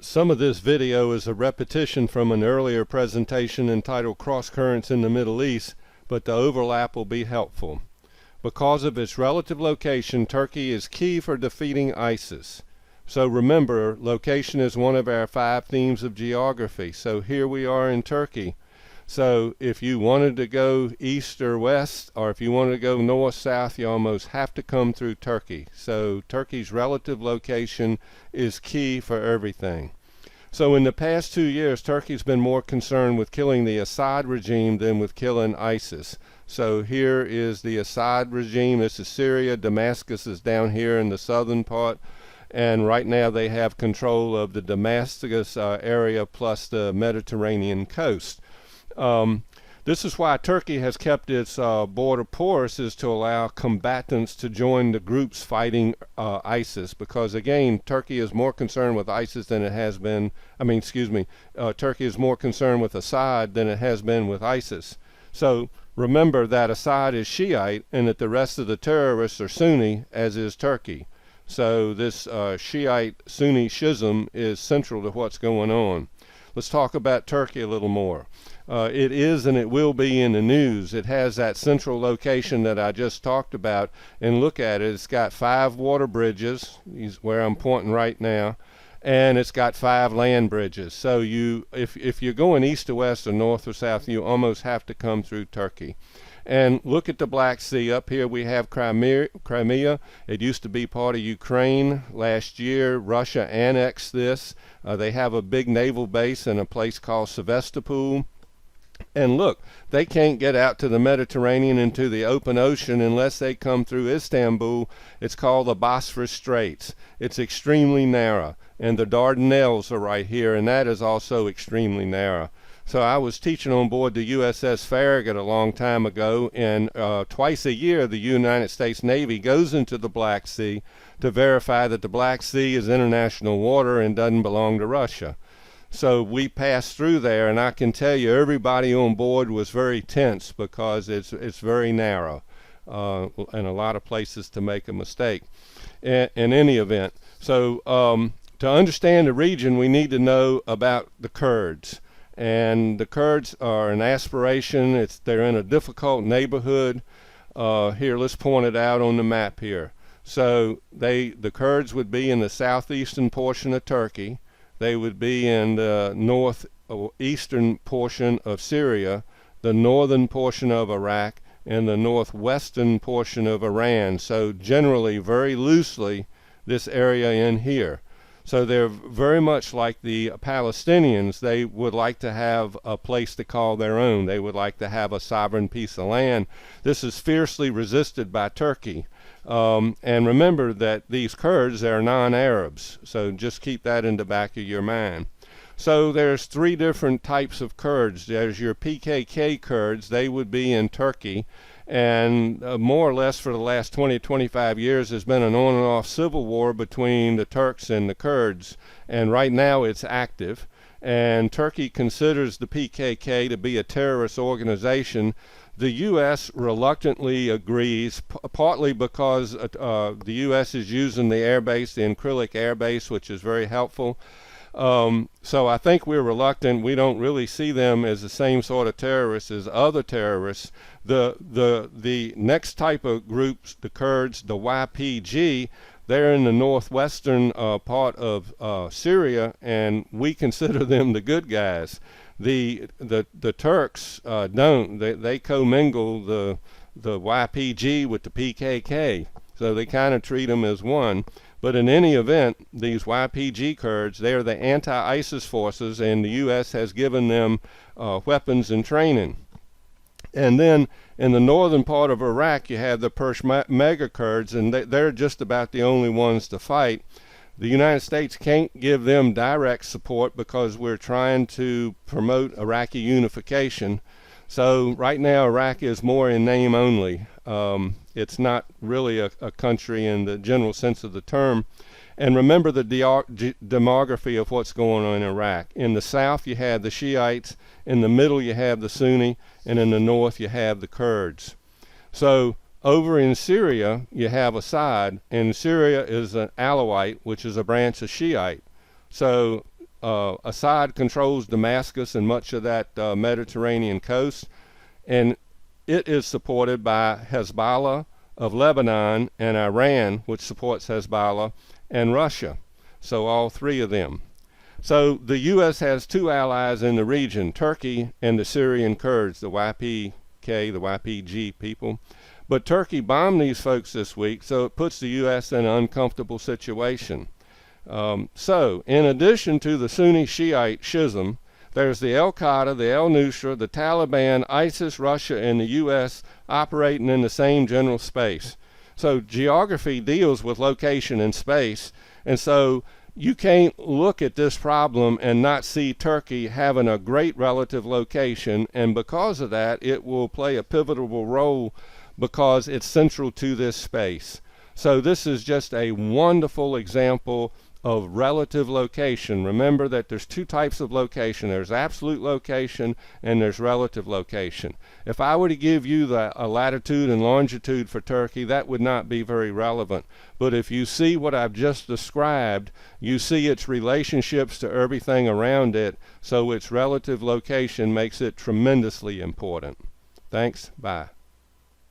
Some of this video is a repetition from an earlier presentation entitled Cross Currents in the Middle East, but the overlap will be helpful. Because of its relative location, Turkey is key for defeating ISIS. So remember, location is one of our 5 themes of geography. So here we are in Turkey. So if you wanted to go east or west, or if you wanted to go north, south, you almost have to come through Turkey. So Turkey's relative location is key for everything. So in the past 2 years, Turkey's been more concerned with killing the Assad regime than with killing ISIS. So here is the Assad regime. This is Syria. Damascus is down here in the southern part. And right now they have control of the Damascus area plus the Mediterranean coast. This is why Turkey has kept its border porous, is to allow combatants to join the groups fighting ISIS, because again, Turkey is more concerned with ISIS than it has been, Turkey is more concerned with Assad than it has been with ISIS. So remember that Assad is Shiite and that the rest of the terrorists are Sunni, as is Turkey. So this Shiite-Sunni schism is central to what's going on. Let's talk about Turkey a little more. It is and it will be in the news. It has that central location that I just talked about, and look at it. It's got 5 water bridges, where I'm pointing right now, and it's got 5 land bridges. So if you're going east to west or north or south, you almost have to come through Turkey. And look at the Black Sea. Up here we have Crimea. It used to be part of Ukraine. Last year, Russia annexed this. They have a big naval base in a place called Sevastopol. And look, they can't get out to the Mediterranean into the open ocean unless they come through Istanbul. It's called the Bosphorus Straits. It's extremely narrow. And the Dardanelles are right here, and that is also extremely narrow. So I was teaching on board the USS Farragut a long time ago, and twice a year the United States Navy goes into the Black Sea to verify that the Black Sea is international water and doesn't belong to Russia. So we passed through there, and I can tell you everybody on board was very tense because it's very narrow and a lot of places to make a mistake in any event. So to understand the region, we need to know about the Kurds. And the Kurds are an aspiration. They're in a difficult neighborhood. Here, let's point it out on the map here. So the Kurds would be in the southeastern portion of Turkey. They would be in the northeastern portion of Syria, the northern portion of Iraq, and the northwestern portion of Iran. So generally, very loosely, this area in here. So they're very much like the Palestinians. They would like to have a place to call their own. They would like to have a sovereign piece of land. This is fiercely resisted by Turkey. And remember that these Kurds are non-Arabs. So just keep that in the back of your mind. So there's 3 different types of Kurds. There's your PKK Kurds. They would be in Turkey. And more or less for the last 20-25 years, there's been an on and off civil war between the Turks and the Kurds. And right now it's active. And Turkey considers the PKK to be a terrorist organization. The U.S. reluctantly agrees, partly because the U.S. is using the airbase, the Incirlik Air Base, which is very helpful. So I think we're reluctant. We don't really see them as the same sort of terrorists as other terrorists. The next type of groups, the Kurds, the YPG, they're in the northwestern part of Syria, and we consider them the good guys. The Turks don't. They commingle the YPG with the PKK, so they kind of treat them as one. But in any event, these YPG Kurds, they're the anti-ISIS forces, and the U.S. has given them weapons and training. And then in the northern part of Iraq, you have the Peshmerga Kurds, and they're just about the only ones to fight. The United States can't give them direct support because we're trying to promote Iraqi unification. So right now, Iraq is more in name only. It's not really a country in the general sense of the term. And remember the demography of what's going on in Iraq. In the south, you have the Shiites. In the middle, you have the Sunni. And in the north, you have the Kurds. So over in Syria, you have Assad. And Syria is an Alawite, which is a branch of Shiite. So Assad controls Damascus and much of that Mediterranean coast, and it is supported by Hezbollah of Lebanon and Iran, which supports Hezbollah, and Russia. So all three of them. So the U.S. has two allies in the region, Turkey and the Syrian Kurds, the YPG people. But Turkey bombed these folks this week, so it puts the U.S. in an uncomfortable situation. So, in addition to the Sunni Shiite schism, there's the Al-Qaeda, the al-Nusra, the Taliban, ISIS, Russia, and the U.S. operating in the same general space. So geography deals with location and space, and so you can't look at this problem and not see Turkey having a great relative location, and because of that, it will play a pivotal role because it's central to this space. So this is just a wonderful example of relative location. Remember that there's two types of location. There's absolute location and there's relative location. If I were to give you a latitude and longitude for Turkey, that would not be very relevant. But if you see what I've just described, you see its relationships to everything around it, so its relative location makes it tremendously important. Thanks. Bye.